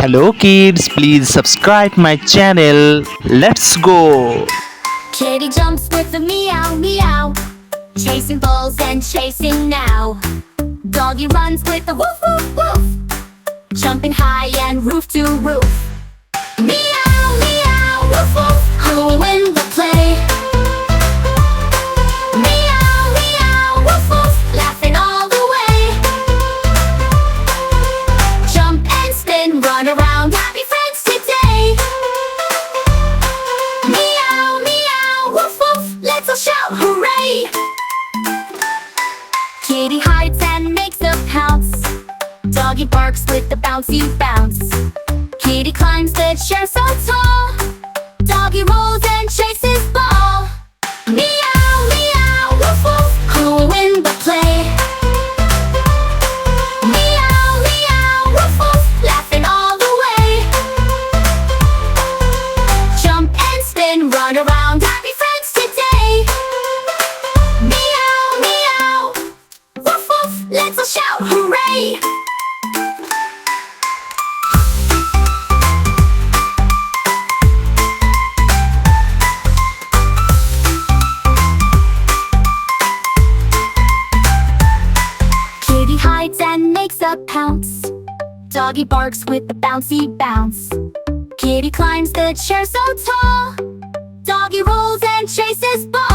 Hello kids, please subscribe my channel. Let's go. Kitty jumps with a meow meow, chasing balls and chasing now. Doggy runs with a woof woof woof, jumping high and roof to roof. Meow meow woof woof, who will win the play? Meow meow woof woof, laughing all the way. Jump and spin, run around, happy friends today. Meow meow woof woof, let's all shout hooray! Kitty hides and makes a pounce, doggy barks with the bouncy bounce. Kitty climbs the chair so tall, doggy rolls and chases ball. Meow meow woof woof, who will win the play? Meow meow woof woof, laughing all the way. Jump and spin, run around, happy friends today. Meow meow woof woof, let's all shout hooray! Kitty hides and makes a pounce, doggy barks with the bouncy bounce. Kitty climbs the chair so tall, doggy rolls and chases ball.